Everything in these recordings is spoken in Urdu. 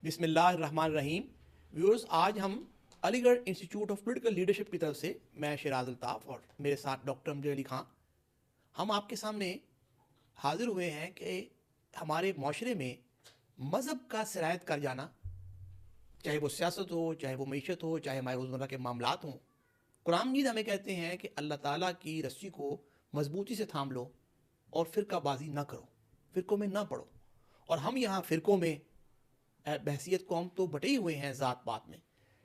بسم اللہ الرحمن الرحیم. ویورز، آج ہم علی گڑھ انسٹیٹیوٹ آف پولیٹیکل لیڈرشپ کی طرف سے میں شیراز الطاف اور میرے ساتھ ڈاکٹر امجد علی خان ہم آپ کے سامنے حاضر ہوئے ہیں کہ ہمارے معاشرے میں مذہب کا سرایت کر جانا، چاہے وہ سیاست ہو، چاہے وہ معیشت ہو، چاہے ہمارے روزمرہ کے معاملات ہوں. قرآن مجید ہمیں کہتے ہیں کہ اللہ تعالیٰ کی رسی کو مضبوطی سے تھام لو اور فرقہ بازی نہ کرو، فرقوں میں نہ پڑو. اور ہم یہاں فرقوں میں بحثیت قوم تو بٹے ہی ہوئے ہیں ذات پات میں،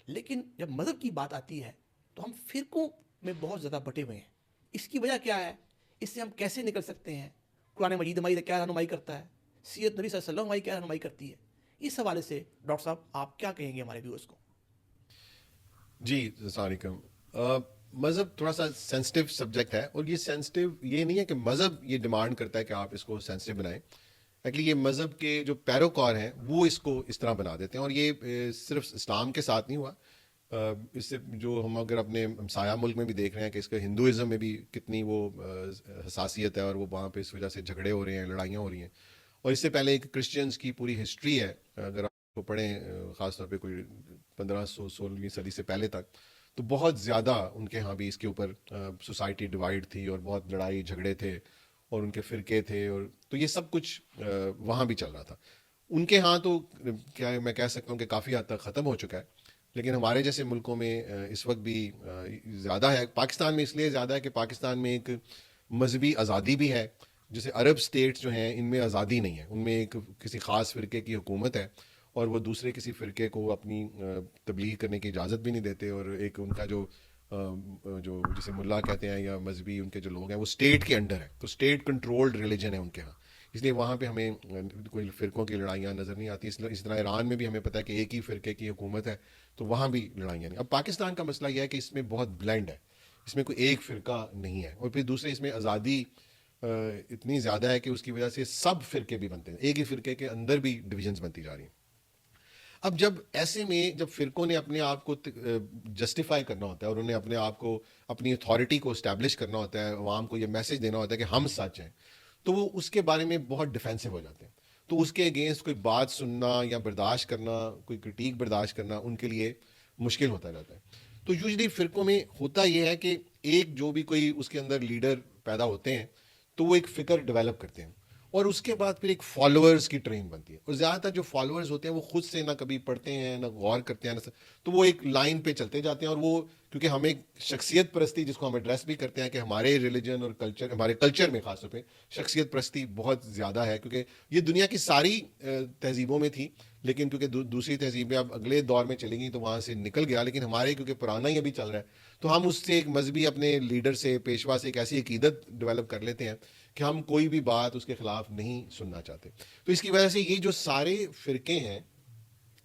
لیکن جب مذہب کی بات آتی ہے تو ہم فرقوں میں بہت زیادہ بٹے ہوئے ہیں. اس کی وجہ کیا ہے؟ اس سے ہم کیسے نکل سکتے ہیں؟ قرآن مجید ہماری کیا رہنمائی کرتا ہے؟ سیرت نبی صلی اللہ علیہ وسلم ہماری کیا رہنمائی کرتی ہے؟ اس حوالے سے ڈاکٹر صاحب آپ کیا کہیں گے ہمارے ویورز کو؟ جی السلام علیکم. مذہب تھوڑا سا سینسٹیو سبجیکٹ ہے، اور یہ سینسٹیو یہ نہیں ہے کہ مذہب یہ ڈیمانڈ کرتا ہے کہ آپ اس کو سینسٹیو بنائیں. ایکچولی یہ مذہب کے جو پیروکار ہیں وہ اس کو اس طرح بنا دیتے ہیں، اور یہ صرف اسلام کے ساتھ نہیں ہوا. اس سے جو ہم اگر اپنے ہمسایہ ملک میں بھی دیکھ رہے ہیں کہ اس کا ہندوازم میں بھی کتنی وہ حساسیت ہے، اور وہ وہاں پہ اس وجہ سے جھگڑے ہو رہے ہیں، لڑائیاں ہو رہی ہیں. اور اس سے پہلے ایک کرسچنس کی پوری ہسٹری ہے، اگر آپ کو پڑھیں خاص طور پہ کوئی 1516ویں صدی سے پہلے تک، تو بہت زیادہ ان کے ہاں بھی اس کے اوپر سوسائٹی ڈیوائڈ تھی، اور بہت لڑائی جھگڑے تھے، اور ان کے فرقے تھے، اور تو یہ سب کچھ وہاں بھی چل رہا تھا. ان کے ہاں تو کیا میں کہہ سکتا ہوں کہ کافی حد تک ختم ہو چکا ہے، لیکن ہمارے جیسے ملکوں میں اس وقت بھی زیادہ ہے. پاکستان میں اس لیے زیادہ ہے کہ پاکستان میں ایک مذہبی آزادی بھی ہے. جیسے عرب سٹیٹس جو ہیں ان میں آزادی نہیں ہے، ان میں ایک کسی خاص فرقے کی حکومت ہے، اور وہ دوسرے کسی فرقے کو اپنی تبلیغ کرنے کی اجازت بھی نہیں دیتے. اور ایک ان کا جو جسے ملا کہتے ہیں یا مذہبی ان کے جو لوگ ہیں وہ اسٹیٹ کے انڈر ہے، تو اسٹیٹ کنٹرولڈ ریلیجن ہے ان کے ہاں. اس لیے وہاں پہ ہمیں کوئی فرقوں کی لڑائیاں نظر نہیں آتی. اس طرح ایران میں بھی ہمیں پتہ ہے کہ ایک ہی فرقے کی حکومت ہے، تو وہاں بھی لڑائیاں نہیں. اب پاکستان کا مسئلہ یہ ہے کہ اس میں بہت بلینڈ ہے، اس میں کوئی ایک فرقہ نہیں ہے، اور پھر دوسرے اس میں آزادی اتنی زیادہ ہے کہ اس کی وجہ سے سب فرقے بھی بنتے ہیں، ایک ہی فرقے کے اندر بھی ڈویژنز بنتی جا رہی ہیں. اب جب ایسے میں جب فرقوں نے اپنے آپ کو جسٹیفائی کرنا ہوتا ہے، اور انہیں اپنے آپ کو اپنی اتھارٹی کو اسٹیبلش کرنا ہوتا ہے، عوام کو یہ میسج دینا ہوتا ہے کہ ہم سچ ہیں، تو وہ اس کے بارے میں بہت ڈیفینسو ہو جاتے ہیں. تو اس کے اگینسٹ کوئی بات سننا یا برداشت کرنا، کوئی کرٹیک برداشت کرنا ان کے لیے مشکل ہوتا جاتا ہے. تو یوزلی فرقوں میں ہوتا یہ ہے کہ ایک جو بھی کوئی اس کے اندر لیڈر پیدا ہوتے ہیں تو وہ ایک فکر ڈیولپ کرتے ہیں، اور اس کے بعد پھر ایک فالوورز کی ٹرین بنتی ہے. اور زیادہ تر جو فالوورز ہوتے ہیں وہ خود سے نہ کبھی پڑھتے ہیں نہ غور کرتے ہیں، تو وہ ایک لائن پہ چلتے جاتے ہیں. اور وہ کیونکہ ہمیں شخصیت پرستی جس کو ہم ایڈریس بھی کرتے ہیں کہ ہمارے ریلیجن اور کلچر، ہمارے کلچر میں خاص طور پہ شخصیت پرستی بہت زیادہ ہے، کیونکہ یہ دنیا کی ساری تہذیبوں میں تھی، لیکن کیونکہ دوسری تہذیبیں اب اگلے دور میں چلیں گی تو وہاں سے نکل گیا. لیکن ہمارے کیونکہ پرانا ہی ابھی چل رہا ہے، تو ہم اس سے ایک مذہبی اپنے لیڈر سے، پیشوا سے ایک ایسی عقیدت ڈیولپ کر لیتے ہیں کہ ہم کوئی بھی بات اس کے خلاف نہیں سننا چاہتے. تو اس کی وجہ سے یہ جو سارے فرقے ہیں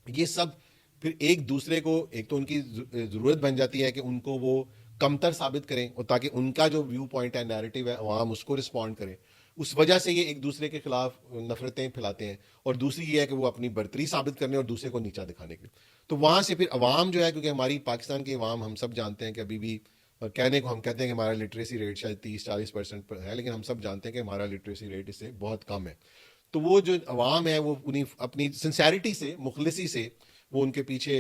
یہ سب پھر ایک دوسرے کو، ایک تو ان کی ضرورت بن جاتی ہے کہ ان کو وہ کمتر ثابت کریں، اور تاکہ ان کا جو ویو پوائنٹ ہے، نیریٹو ہے، عوام اس کو رسپونڈ کرے. اس وجہ سے یہ ایک دوسرے کے خلاف نفرتیں پھیلاتے ہیں. اور دوسری یہ ہے کہ وہ اپنی برتری ثابت کرنے اور دوسرے کو نیچا دکھانے کے. تو وہاں سے پھر عوام جو ہے، کیونکہ ہماری پاکستان کی عوام ہم سب جانتے ہیں کہ ابھی بھی کہنے کو ہم کہتے ہیں کہ ہمارا لٹریسی ریٹ شاید 30-40% پر ہے، لیکن ہم سب جانتے ہیں کہ ہمارا لٹریسی ریٹ اس سے بہت کم ہے. تو وہ جو عوام ہے وہ اپنی سنسیریٹی سے، مخلصی سے وہ ان کے پیچھے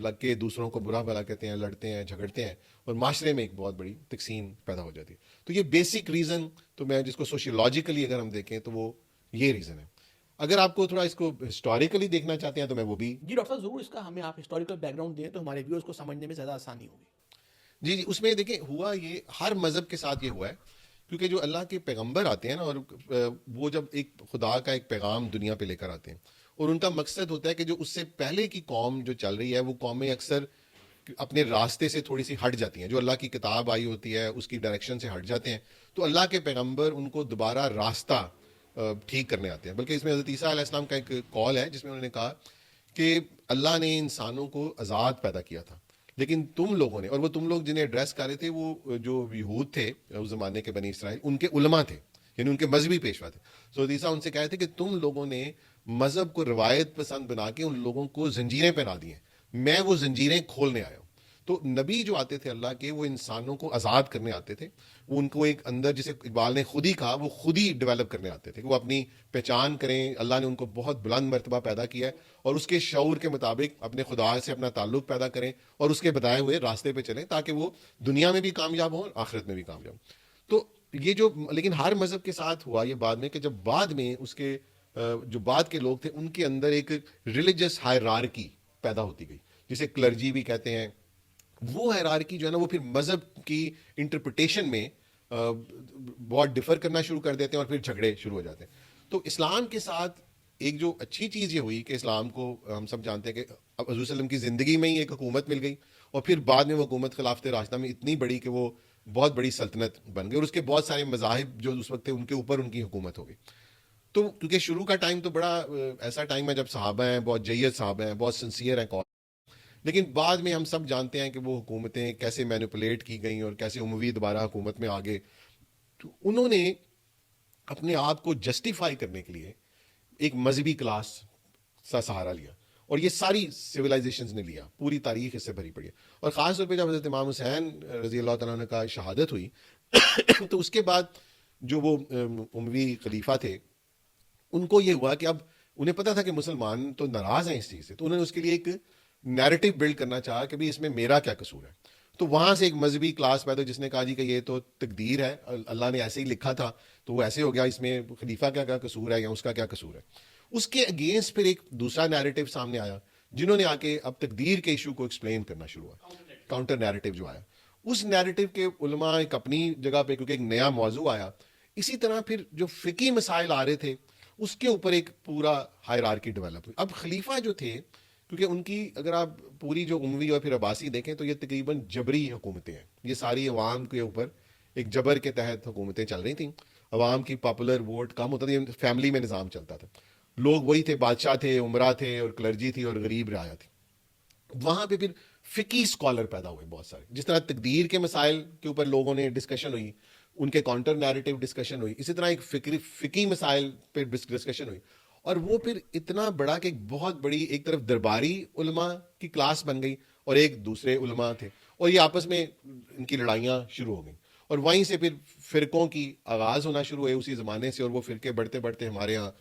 لگ کے دوسروں کو برا بھلا کہتے ہیں، لڑتے ہیں، جھگڑتے ہیں، اور معاشرے میں ایک بہت بڑی تقسیم پیدا ہو جاتی ہے. تو یہ بیسک ریزن، تو میں جس کو سوشیولوجیکلی اگر ہم دیکھیں تو وہ یہ ریزن ہے. اگر آپ کو تھوڑا اس کو ہسٹوریکلی دیکھنا چاہتے ہیں تو میں وہ بھی. جی ڈاکٹر صاحب، ضرور اس کا ہمیں آپ ہسٹوریکل بیک گراؤنڈ دیں تو ہمارے ویورز کو سمجھنے میں زیادہ آسانی ہوگی. جی اس میں دیکھیں ہوا یہ ہر مذہب کے ساتھ یہ ہوا ہے، کیونکہ جو اللہ کے پیغمبر آتے ہیں نا، اور وہ جب ایک خدا کا ایک پیغام دنیا پہ لے کر آتے ہیں، اور ان کا مقصد ہوتا ہے کہ جو اس سے پہلے کی قوم جو چل رہی ہے وہ قومیں اکثر اپنے راستے سے تھوڑی سی ہٹ جاتی ہیں. جو اللہ کی کتاب آئی ہوتی ہے اس کی ڈائریکشن سے ہٹ جاتے ہیں، تو اللہ کے پیغمبر ان کو دوبارہ راستہ ٹھیک کرنے آتے ہیں. بلکہ اس میں حضرت عیسیٰ علیہ السلام کا ایک کال ہے جس میں انہوں نے کہا کہ اللہ نے انسانوں کو آزاد پیدا کیا تھا، لیکن تم لوگوں نے، اور وہ تم لوگ جنہیں ایڈریس کر رہے تھے وہ جو یہود تھے اس زمانے کے بنی اسرائیل، ان کے علماء تھے، یعنی ان کے مذہبی پیشوا تھے. سو عیسیٰ ان سے کہہ رہے تھے کہ تم لوگوں نے مذہب کو روایت پسند بنا کے ان لوگوں کو زنجیریں پہنا دی ہیں، میں وہ زنجیریں کھولنے آیا ہوں. تو نبی جو آتے تھے اللہ کے وہ انسانوں کو آزاد کرنے آتے تھے, وہ ان کو ایک اندر, جسے اقبال نے خود ہی کہا, وہ خود ہی ڈیولپ کرنے آتے تھے کہ وہ اپنی پہچان کریں. اللہ نے ان کو بہت بلند مرتبہ پیدا کیا ہے اور اس کے شعور کے مطابق اپنے خدا سے اپنا تعلق پیدا کریں اور اس کے بتائے ہوئے راستے پہ چلیں تاکہ وہ دنیا میں بھی کامیاب ہوں اور آخرت میں بھی کامیاب ہوں. تو یہ جو, لیکن ہر مذہب کے ساتھ ہوا یہ بعد میں کہ جب بعد میں اس کے جو بعد کے لوگ تھے ان کے اندر ایک ریلیجس ہائرارکی پیدا ہوتی گئی, جسے کلرجی بھی کہتے ہیں. وہ ہائرارکی جو ہے نا وہ پھر مذہب کی انٹرپریٹیشن میں بہت ڈفر کرنا شروع کر دیتے ہیں اور پھر جھگڑے شروع ہو جاتے ہیں. تو اسلام کے ساتھ ایک جو اچھی چیز یہ ہوئی کہ اسلام کو ہم سب جانتے ہیں کہ اب حضور صلی اللہ علیہ وسلم کی زندگی میں ہی ایک حکومت مل گئی اور پھر بعد میں وہ حکومت خلافت راشدہ میں اتنی بڑی کہ وہ بہت بڑی سلطنت بن گئی اور اس کے بہت سارے مذاہب جو اس وقت تھے ان کے اوپر ان کی حکومت ہو گئی. تو کیونکہ شروع کا ٹائم تو بڑا ایسا ٹائم ہے جب صحابہ ہیں, بہت جید صحابہ ہیں, بہت سنسیئر ہیں کون, لیکن بعد میں ہم سب جانتے ہیں کہ وہ حکومتیں کیسے مینیپولیٹ کی گئیں اور کیسے اموی دوبارہ حکومت میں آگے. تو انہوں نے اپنے آپ کو جسٹیفائی کرنے کے لیے ایک مذہبی کلاس کا سہارا لیا اور یہ ساری سویلائزیشنز نے لیا, پوری تاریخ اس سے بھری پڑی ہے. اور خاص طور پہ جب حضرت امام حسین رضی اللہ تعالیٰ عنہ کا شہادت ہوئی تو اس کے بعد جو وہ اموی خلیفہ تھے ان کو یہ ہوا کہ اب انہیں پتا تھا کہ مسلمان تو ناراض ہیں اس چیز سے, تو انہوں نے اس کے لیے ایک نیریٹو بلڈ کرنا چاہا کہ بھی اس میں میرا کیا قصور ہے. تو وہاں سے ایک مذہبی کلاس پیدا جس نے کہا جی کہ یہ تو تقدیر ہے, اللہ نے ایسے ہی لکھا تھا تو وہ ایسے ہو گیا, اس میں خلیفہ کا کیا قصور ہے یا اس کا کیا قصور ہے. اس کے اگینسٹ پھر ایک دوسرا نیریٹو سامنے آیا جنہوں نے آ کے اب تقدیر کے ایشو کو ایکسپلین کرنا شروع ہوا, کاؤنٹر نیریٹو جو آیا. اس نیریٹو کے علماء ایک اپنی جگہ پہ کیونکہ ایک نیا موضوع آیا, اسی طرح پھر جو فقہی مسائل آ رہے تھے اس کے اوپر ایک پورا ہائرارکی ڈیولپ ہوئی. اب خلیفہ جو تھے کیونکہ ان کی اگر آپ پوری جو اموی اور پھر عباسی دیکھیں تو یہ تقریباً جبری حکومتیں ہیں, یہ ساری عوام کے اوپر ایک جبر کے تحت حکومتیں چل رہی تھیں. عوام کی پاپولر ووٹ کم ہوتا تھا, فیملی میں نظام چلتا تھا, لوگ وہی تھے, بادشاہ تھے, عمرہ تھے اور کلرجی تھی اور غریب رعایا تھی. وہاں پہ پھر فقی اسکالر پیدا ہوئے بہت سارے, جس طرح تقدیر کے مسائل کے اوپر لوگوں نے ڈسکشن ہوئی, ان کے کاؤنٹر نیریٹو ڈسکشن ہوئی, اسی طرح ایک فقی مسائل پہ ڈسکشن ہوئی. اور وہ پھر اتنا بڑا کہ ایک بہت بڑی ایک طرف درباری علماء کی کلاس بن گئی اور ایک دوسرے علماء تھے, اور یہ آپس میں ان کی لڑائیاں شروع ہو گئیں. اور وہیں سے پھر فرقوں کی آغاز ہونا شروع ہوئے اسی زمانے سے, اور وہ فرقے بڑھتے بڑھتے ہمارے یہاں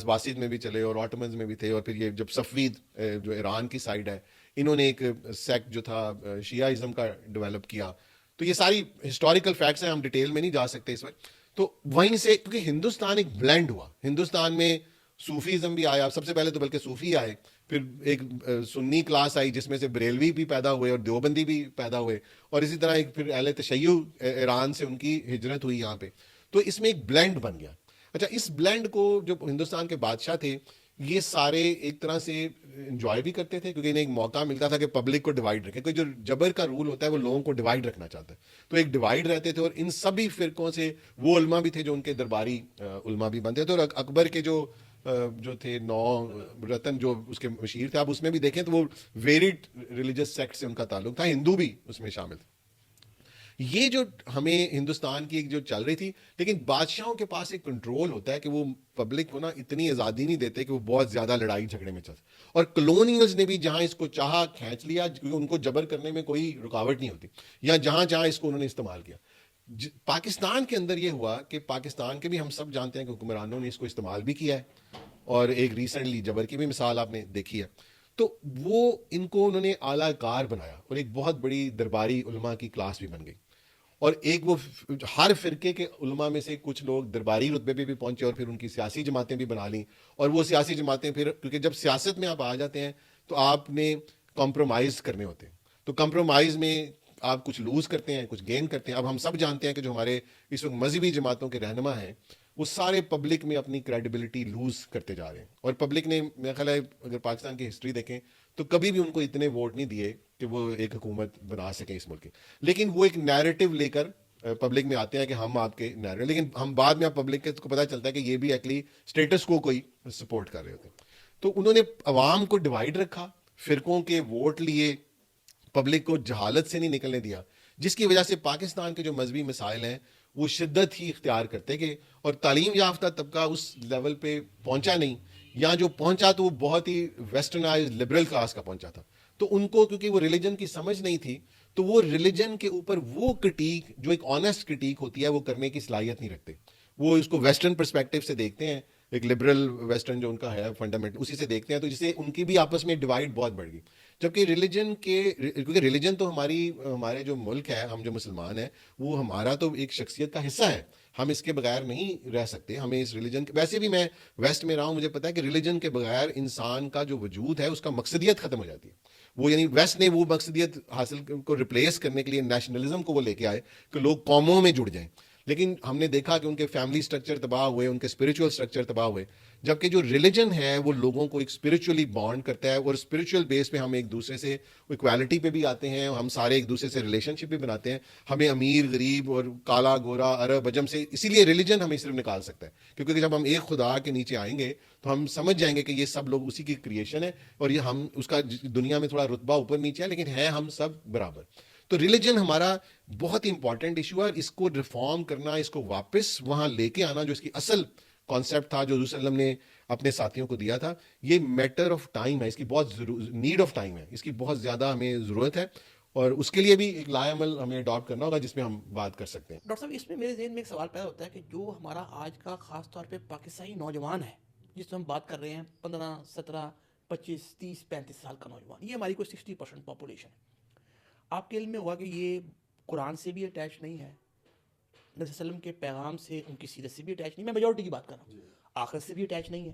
باسید میں بھی چلے اور آٹومنز میں بھی تھے, اور پھر یہ جب صفوید جو ایران کی سائڈ ہے انہوں نے ایک سیکٹ جو تھا شیعہ کا ڈیولپ کیا. تو یہ ساری ہسٹوریکل فیکٹس ہیں, ہم ڈیٹیل میں نہیں جا سکتے اس وقت. تو وہیں سے کیونکہ ہندوستان ایک بلینڈ ہوا, ہندوستان میں صوفیزم بھی آیا سب سے پہلے تو, بلکہ صوفی آئے, پھر ایک سنی کلاس آئی جس میں سے بریلوی بھی پیدا ہوئے اور دیوبندی بھی پیدا ہوئے, اور اسی طرح ایک پھر اہل تشیع ایران سے ان کی ہجرت ہوئی یہاں پہ. تو اس میں ایک بلینڈ بن گیا. اچھا, اس بلینڈ کو جو ہندوستان کے بادشاہ تھے یہ سارے ایک طرح سے انجوائے بھی کرتے تھے کیونکہ انہیں ایک موقع ملتا تھا کہ پبلک کو ڈیوائڈ رکھے, کیونکہ جو جبر کا رول ہوتا ہے وہ لوگوں کو ڈیوائڈ رکھنا چاہتا ہے. تو ایک ڈیوائڈ رہتے تھے, اور ان سبھی فرقوں سے وہ علماء بھی تھے جو ان کے درباری علماء بھی بنتے تھے. اور اکبر کے جو تھے 9 رتن جو اس کے مشیر تھے, آپ اس میں بھی دیکھیں تو وہ ویریڈ ریلیجس سیکٹ سے ان کا تعلق تھا, ہندو بھی اس میں شامل تھے. یہ جو ہمیں ہندوستان کی ایک جو چل رہی تھی, لیکن بادشاہوں کے پاس ایک کنٹرول ہوتا ہے کہ وہ پبلک کو نا اتنی آزادی نہیں دیتے کہ وہ بہت زیادہ لڑائی جھگڑے میں چلتے. اور کلونیلز نے بھی جہاں اس کو چاہا کھینچ لیا, کیونکہ ان کو جبر کرنے میں کوئی رکاوٹ نہیں ہوتی, یا جہاں جہاں اس کو انہوں نے استعمال کیا. پاکستان کے اندر یہ ہوا کہ پاکستان کے بھی ہم سب جانتے ہیں کہ حکمرانوں نے اس کو استعمال بھی کیا ہے, اور ایک ریسنٹلی جبر کی بھی مثال آپ نے دیکھی ہے. تو وہ ان کو انہوں نے اعلیٰ کار بنایا اور ایک بہت بڑی درباری علماء کی کلاس بھی بن گئی. اور ایک وہ ہر فرقے کے علماء میں سے کچھ لوگ درباری رتبے پہ بھی پہنچے اور پھر ان کی سیاسی جماعتیں بھی بنا لیں. اور وہ سیاسی جماعتیں پھر, کیونکہ جب سیاست میں آپ آ جاتے ہیں تو آپ نے کمپرومائز کرنے ہوتے ہیں, تو کمپرومائز میں آپ کچھ لوز کرتے ہیں کچھ گین کرتے ہیں. اب ہم سب جانتے ہیں کہ جو ہمارے اس وقت مذہبی جماعتوں کے رہنما ہیں وہ سارے پبلک میں اپنی کریڈیبلٹی لوز کرتے جا رہے ہیں, اور پبلک نے میرا خیال ہے اگر پاکستان کی ہسٹری دیکھیں تو کبھی بھی ان کو اتنے ووٹ نہیں دیے کہ وہ ایک حکومت بنا سکیں اس ملک کی. لیکن وہ ایک نیریٹو لے کر پبلک میں آتے ہیں کہ ہم آپ کے نیریٹو, لیکن ہم بعد میں پبلک کو پتہ چلتا ہے کہ یہ بھی ایکچولی اسٹیٹس کو کوئی سپورٹ کر رہے ہوتے ہیں. تو انہوں نے عوام کو ڈیوائڈ رکھا, فرقوں کے ووٹ لیے, پبلک کو جہالت سے نہیں نکلنے دیا, جس کی وجہ سے پاکستان کے جو مذہبی مسائل ہیں وہ شدت ہی اختیار کرتے گئے, اور تعلیم یافتہ طبقہ اس لیول پہ پہنچا نہیں, یا جو پہنچا تو وہ بہت ہی ویسٹرنائز لبرل کلاس کا پہنچا تھا. تو ان کو کیونکہ وہ ریلیجن کی سمجھ نہیں تھی تو وہ ریلیجن کے اوپر وہ کرٹیک جو ایک آنیسٹ کرٹیک ہوتی ہے وہ کرنے کی صلاحیت نہیں رکھتے. وہ اس کو ویسٹرن پرسپیکٹو سے دیکھتے ہیں, ایک لبرل ویسٹرن جو ان کا ہے فنڈامنٹ اسی سے دیکھتے ہیں, تو جس سے ان کی بھی آپس میں ڈیوائڈ بہت بڑھ گئی. جبکہ ریلیجن کیونکہ ریلیجن تو ہمارے جو ملک ہے, ہم جو مسلمان ہیں, وہ ہمارا تو ایک شخصیت کا حصہ ہے, ہم اس کے بغیر نہیں رہ سکتے. ہمیں اس ریلیجن کے, ویسے بھی میں ویسٹ میں رہا ہوں, مجھے پتا ہے کہ ریلیجن کے بغیر انسان کا جو وجود ہے اس کا مقصدیت ختم ہو جاتی ہے. وہ یعنی ویسٹ نے وہ مقصدیت حاصل کو ریپلیس کرنے کے لیے نیشنلزم کو وہ لے کے آئے کہ لوگ قوموں میں جڑ جائیں, لیکن ہم نے دیکھا کہ ان کے فیملی سٹرکچر تباہ ہوئے, ان کے اسپرچل سٹرکچر تباہ ہوئے. جبکہ جو ریلیجن ہے وہ لوگوں کو ایک اسپرچولی بانڈ کرتا ہے, اور اسپرچل بیس پہ ہم ایک دوسرے سے ایکویلٹی پہ بھی آتے ہیں, ہم سارے ایک دوسرے سے ریلیشن شپ بھی بناتے ہیں. ہمیں امیر غریب اور کالا گورا عرب عجم سے, اسی لیے ریلیجن ہمیں صرف نکال سکتا ہے, کیونکہ جب ہم ایک خدا کے نیچے آئیں گے تو ہم سمجھ جائیں گے کہ یہ سب لوگ اسی کی کریشن ہے, اور یہ ہم اس کا دنیا میں تھوڑا رتبہ اوپر نیچے ہے لیکن ہے ہم سب برابر. تو ریلیجن ہمارا بہت ہی امپورٹنٹ ایشو ہے, اس کو ریفارم کرنا, اس کو واپس وہاں لے کے آنا جو اس کی اصل کانسیپٹ تھا جو حضور صلی اللہ علیہ وسلم نے اپنے ساتھیوں کو دیا تھا, یہ میٹر آف ٹائم ہے, اس کی بہت نیڈ آف ٹائم ہے, اس کی بہت زیادہ ہمیں ضرورت ہے, اور اس کے لیے بھی ایک لائے عمل ہمیں اڈاپٹ کرنا ہوگا جس میں ہم بات کر سکتے ہیں. ڈاکٹر صاحب اس میں میرے ذہن میں ایک سوال پیدا ہوتا ہے کہ جو ہمارا آج کا خاص طور پہ پاکستانی نوجوان ہے, جس سے ہم بات کر رہے ہیں 15 17 25 30 35 سال کا نوجوان, یہ ہماری کوئی 60% پاپولیشن ہے. آپ کے علم میں ہوا کہ یہ قرآن سے بھی اٹیچ نہیں ہے, نبی صلی اللہ علیہ وسلم کے پیغام سے, ان کی سیرت سے بھی اٹیچ نہیں, میں میجورٹی کی بات کر رہا ہوں, آخرت سے بھی اٹیچ نہیں ہے,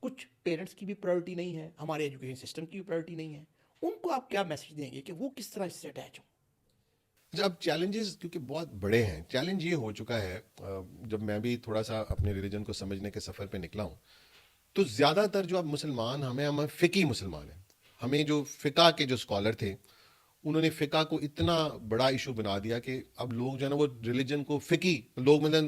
کچھ پیرنٹس کی بھی پرائورٹی نہیں ہے, ہمارے ایجوکیشن سسٹم کی بھی پرائورٹی نہیں ہے. ان کو آپ کیا میسج دیں گے کہ وہ کس طرح اس سے اٹیچ ہوں؟ اب چیلنجز کیونکہ بہت بڑے ہیں, چیلنج یہ ہو چکا ہے, جب میں بھی تھوڑا سا اپنے ریلیجن کو سمجھنے کے سفر پہ نکلا ہوں, تو زیادہ تر جو اب مسلمان ہم فقی مسلمان ہیں. ہمیں جو فقہ کے جو اسکالر تھے انہوں نے فقہ کو اتنا بڑا ایشو بنا دیا کہ اب لوگ جو ہے نا وہ ریلیجن کو فقی, لوگ مثلاً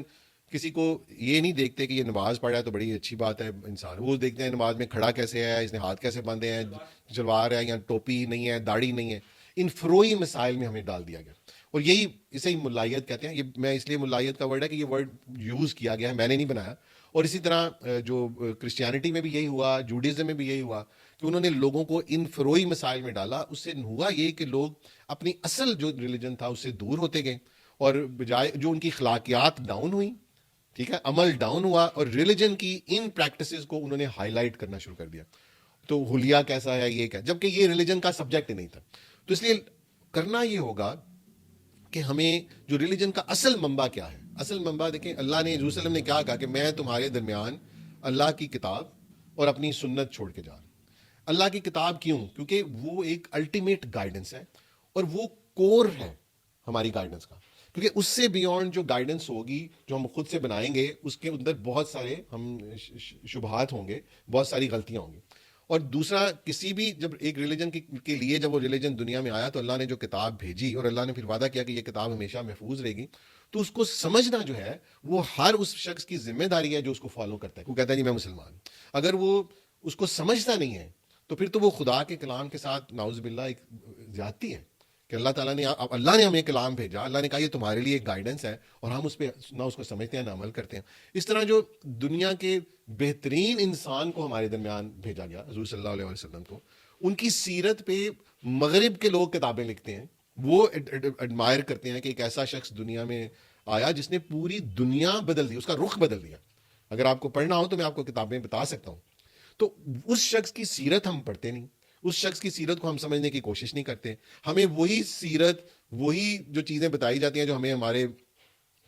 کسی کو یہ نہیں دیکھتے کہ یہ نماز پڑھا ہے تو بڑی اچھی بات ہے انسان, وہ دیکھتے ہیں نماز میں کھڑا کیسے ہے, اس نے ہاتھ کیسے باندھے ہیں, جلوار ہے یا ٹوپی نہیں ہے, داڑھی نہیں ہے. ان فروئی مسائل میں ہمیں ڈال دیا گیا, اور یہی اسے ہی ملائیت کہتے ہیں. یہ میں اس لیے ملائیت کا ورڈ ہے کہ یہ ورڈ یوز کیا گیا ہے, میں نے نہیں بنایا. اور اسی طرح جو کرسچینٹی میں بھی یہی ہوا, جوڈیزم میں بھی یہی ہوا کہ انہوں نے لوگوں کو ان فروئی مسائل میں ڈالا. اس سے ہوا یہ کہ لوگ اپنی اصل جو ریلیجن تھا اس سے دور ہوتے گئے, اور بجائے جو ان کی اخلاقیات ڈاؤن ہوئی, ٹھیک ہے, عمل ڈاؤن ہوا, اور ریلیجن کی ان پریکٹسز کو انہوں نے ہائی لائٹ کرنا شروع کر دیا. تو حلیہ کیسا ہے, یہ کیا, جبکہ یہ ریلیجن کا سبجیکٹ ہی نہیں تھا. تو اس لیے کرنا یہ ہوگا کہ ہمیں جو ریلیجن کا اصل منبع کیا ہے, اصل منبع دیکھیں, اللہ نے, حضور صلی اللہ علیہ وسلم نے کیا کہا کہ میں تمہارے درمیان اللہ کی کتاب اور اپنی سنت چھوڑ کے جا رہا ہوں. اللہ کی کتاب کیوں؟ کیونکہ وہ ایک الٹیمیٹ گائیڈنس ہے, اور وہ کور ہے ہماری گائیڈنس کا, کیونکہ اس سے بیونڈ جو گائیڈنس ہوگی جو ہم خود سے بنائیں گے اس کے اندر بہت سارے ہم شبہات ہوں گے, بہت ساری غلطیاں ہوں گی. اور دوسرا, کسی بھی جب ایک ریلیجن کے لیے جب وہ ریلیجن دنیا میں آیا تو اللہ نے جو کتاب بھیجی, اور اللہ نے پھر وعدہ کیا کہ یہ کتاب ہمیشہ محفوظ رہے گی, تو اس کو سمجھنا جو ہے وہ ہر اس شخص کی ذمہ داری ہے جو اس کو فالو کرتا ہے. وہ کہتا ہے جی میں مسلمان, اگر وہ اس کو سمجھتا نہیں ہے تو پھر تو وہ خدا کے کلام کے ساتھ نعوذ باللہ ایک زیادتی ہے کہ اللہ تعالیٰ نے, اللہ نے ہمیں کلام بھیجا, اللہ نے کہا یہ تمہارے لیے ایک گائیڈنس ہے, اور ہم اس پہ نہ اس کو سمجھتے ہیں نہ عمل کرتے ہیں. اس طرح جو دنیا کے بہترین انسان کو ہمارے درمیان بھیجا گیا, حضور صلی اللہ علیہ وسلم کو, ان کی سیرت پہ مغرب کے لوگ کتابیں لکھتے ہیں, وہ ایڈمائر کرتے ہیں کہ ایک ایسا شخص دنیا میں آیا جس نے پوری دنیا بدل دی, اس کا رخ بدل دیا. اگر آپ کو پڑھنا ہو تو میں آپ کو کتابیں بتا سکتا ہوں. تو اس شخص کی سیرت ہم پڑھتے نہیں, اس شخص کی سیرت کو ہم سمجھنے کی کوشش نہیں کرتے. ہمیں وہی سیرت, وہی جو چیزیں بتائی جاتی ہیں جو ہمیں ہمارے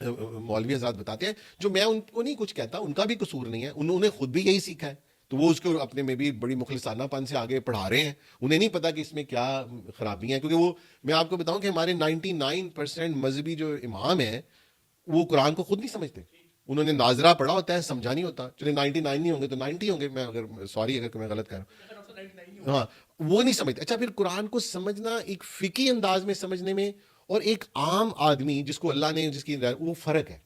مولوی حضرات بتاتے ہیں, جو میں ان کو نہیں کچھ کہتا, ان کا بھی قصور نہیں ہے, انہوں نے خود بھی یہی سیکھا ہے, تو وہ اس کو اپنے میں بھی بڑی مخلصانہ پن سے آگے پڑھا رہے ہیں. انہیں نہیں پتا کہ اس میں کیا خرابی ہیں, کیونکہ وہ, میں آپ کو بتاؤں کہ ہمارے 99% مذہبی جو امام ہیں وہ قرآن کو خود نہیں سمجھتے. انہوں نے ناظرہ پڑھا ہوتا ہے, سمجھا نہیں ہوتا. چلے 99 نہیں ہوں گے تو 90 ہوں گے, میں اگر سوری اگر میں غلط کر رہا ہوں, ہاں وہ نہیں سمجھتے. اچھا, پھر قرآن کو سمجھنا ایک فقہی انداز میں سمجھنے میں اور ایک عام آدمی جس کو اللہ نے جس کی, وہ فرق ہے.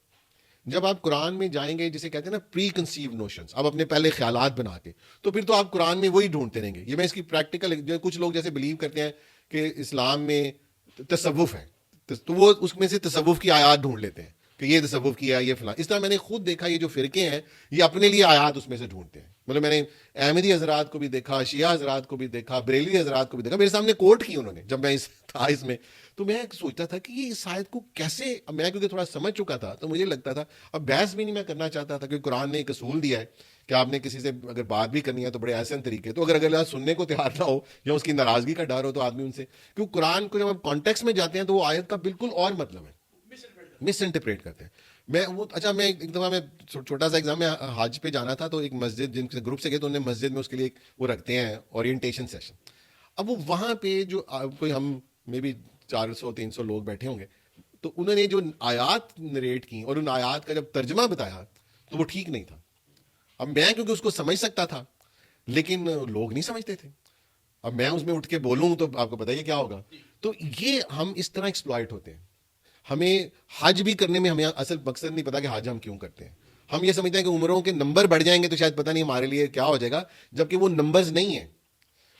جب آپ قرآن میں جائیں گے, جسے کہتے ہیں نا پری کنسیو نوشنز, آپ اپنے پہلے خیالات بنا کے, تو پھر تو آپ قرآن میں وہی ڈھونڈتے رہیں گے. یہ میں اس کی پریکٹیکل, کچھ لوگ جیسے بلیو کرتے ہیں کہ اسلام میں تصوف ہے, تو وہ اس میں سے تصوف کی آیات ڈھونڈ لیتے ہیں کہ یہ تصوف کیا, یہ فلاں. اس طرح میں نے خود دیکھا یہ جو فرقے ہیں یہ اپنے لیے آیات اس میں سے ڈھونڈتے ہیں, مطلب میں نے احمدی حضرات کو بھی دیکھا, شیعہ حضرات کو بھی دیکھا, بریلوی حضرات کو بھی دیکھا, میرے سامنے کوٹ کی انہوں نے جب میں تھا اس میں. تو میں سوچتا تھا کہ یہ اس آیت کو کیسے, میں کیونکہ تھوڑا سمجھ چکا تھا تو مجھے لگتا تھا, اب بحث بھی نہیں میں کرنا چاہتا تھا, کیونکہ قرآن نے ایک اصول دیا ہے کہ آپ نے کسی سے اگر بات بھی کرنی ہے تو بڑے آسان طریقے, تو اگر اللہ سننے کو تیار نہ ہو یا اس کی ناراضگی کا ڈر ہو تو آدمی ان سے, کیونکہ قرآن کو جب آپ کانٹیکس میں جاتے ہیں تو وہ آیت کا بالکل اور مطلب ہے, مس انٹرپریٹ کرتے ہیں. میں ایک دفعہ میں چھوٹا سا ایگزام میں حج پہ جانا تھا, تو ایک مسجد جن کے گروپ سے گئے تو انہوں نے مسجد میں اس کے لیے وہ رکھتے ہیں اورینٹیشن سیشن. اب وہ وہاں پہ جو کوئی ہم میں بھی 400-300 لوگ بیٹھے ہوں گے, تو انہوں نے جو آیات نریٹ کی اور ان آیات کا جب ترجمہ بتایا تو وہ ٹھیک نہیں تھا. اب میں کیونکہ اس کو سمجھ سکتا تھا لیکن لوگ نہیں سمجھتے تھے, اب میں اس میں اٹھ کے بولوں تو آپ کو بتائیے کیا ہوگا. تو یہ ہم اس طرح ایکسپلائٹ ہوتے ہیں. ہمیں حج بھی کرنے میں ہمیں اصل مقصد نہیں پتا کہ حج ہم کیوں کرتے ہیں. ہم یہ سمجھتے ہیں کہ عمروں کے نمبر بڑھ جائیں گے تو شاید پتہ نہیں ہمارے لیے کیا ہو جائے گا, جبکہ وہ نمبرز نہیں ہیں.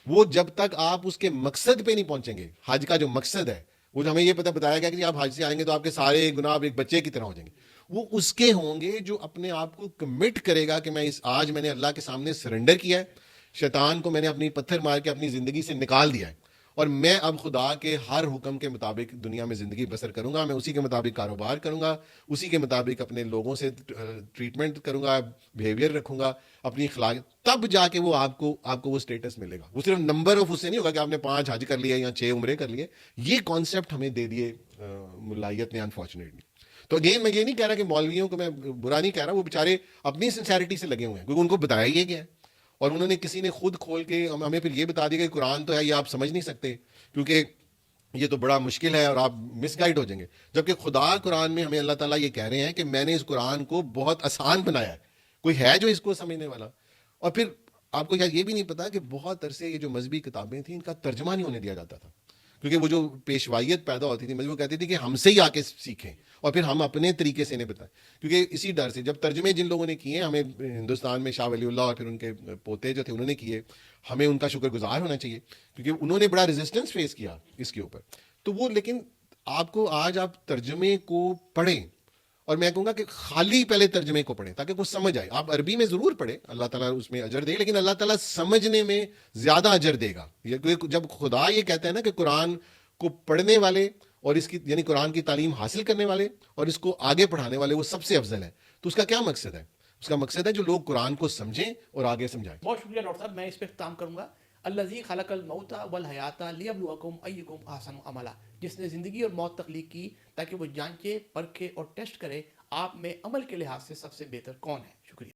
وہ جب تک آپ اس کے مقصد پہ نہیں پہنچیں گے, حج کا جو مقصد ہے وہ ہمیں یہ پتہ بتایا گیا کہ آپ حج سے آئیں گے تو آپ کے سارے گناہ ایک بچے کی طرح ہو جائیں گے. وہ اس کے ہوں گے جو اپنے آپ کو کمٹ کرے گا کہ آج میں نے اللہ کے سامنے سرنڈر کیا ہے, شیطان کو میں نے اپنی پتھر مار کے اپنی زندگی سے نکال دیا ہے, اور میں اب خدا کے ہر حکم کے مطابق دنیا میں زندگی بسر کروں گا, میں اسی کے مطابق کاروبار کروں گا, اسی کے مطابق اپنے لوگوں سے ٹریٹمنٹ کروں گا, بیہیویئر رکھوں گا, اپنی اخلاق, تب جا کے وہ آپ کو وہ اسٹیٹس ملے گا. وہ صرف نمبر آف اس سے نہیں ہوگا کہ آپ نے 5 حج کر لیے یا 6 عمرے کر لیے. یہ کانسیپٹ ہمیں دے دیے ملائیت نے انفارچونیٹلی. تو اگین میں یہ نہیں کہہ رہا کہ مولویوں کو میں برا نہیں کہہ رہا, وہ بیچارے اپنی سنسیرٹی سے لگے ہوئے ہیں کیونکہ ان کو بتایا یہ گیا ہے, اور انہوں نے کسی نے خود کھول کے ہمیں پھر یہ بتا دیا کہ قرآن تو ہے, یہ آپ سمجھ نہیں سکتے کیونکہ یہ تو بڑا مشکل ہے اور آپ مس گائڈ ہو جائیں گے. جبکہ خدا قرآن میں ہمیں اللہ تعالیٰ یہ کہہ رہے ہیں کہ میں نے اس قرآن کو بہت آسان بنایا ہے, کوئی ہے جو اس کو سمجھنے والا. اور پھر آپ کو یہ بھی نہیں پتا کہ بہت عرصے یہ جو مذہبی کتابیں تھیں ان کا ترجمہ نہیں ہونے دیا جاتا تھا, کیونکہ وہ جو پیشوائیت پیدا ہوتی تھی وہ کہتی تھی کہ ہم سے ہی آ کے سیکھیں اور پھر ہم اپنے طریقے سے انہیں بتائیں. کیونکہ اسی ڈر سے جب ترجمے جن لوگوں نے کیے, ہمیں ہندوستان میں شاہ ولی اللہ اور پھر ان کے پوتے جو تھے انہوں نے کیے, ہمیں ان کا شکر گزار ہونا چاہیے کیونکہ انہوں نے بڑا ریزسٹنس فیس کیا اس کے اوپر. تو وہ لیکن آپ کو آج آپ ترجمے کو پڑھیں, اور میں کہوں گا کہ خالی پہلے ترجمے کو پڑھیں تاکہ کچھ سمجھ آئے. آپ عربی میں ضرور پڑھیں, اللہ تعالیٰ اس میں اجر دے, لیکن اللہ تعالیٰ سمجھنے میں زیادہ اجر دے گا. جب خدا یہ کہتا ہے نا کہ قرآن کو پڑھنے والے اور اس کی یعنی قرآن کی تعلیم حاصل کرنے والے اور اس کو آگے پڑھانے والے وہ سب سے افضل ہے, تو اس کا کیا مقصد ہے؟ اس کا مقصد ہے جو لوگ قرآن کو سمجھیں اور آگے سمجھائیں. بہت شکریہ ڈاکٹر صاحب, میں اس پہ اختتام کروں گا. الذی خلق الموت والحیات لیبلوکم ایکم احسن عملا, جس نے زندگی اور موت تخلیق کی تاکہ وہ جانچے, پرکھے اور ٹیسٹ کرے آپ میں عمل کے لحاظ سے سب سے بہتر کون ہے. شکریہ.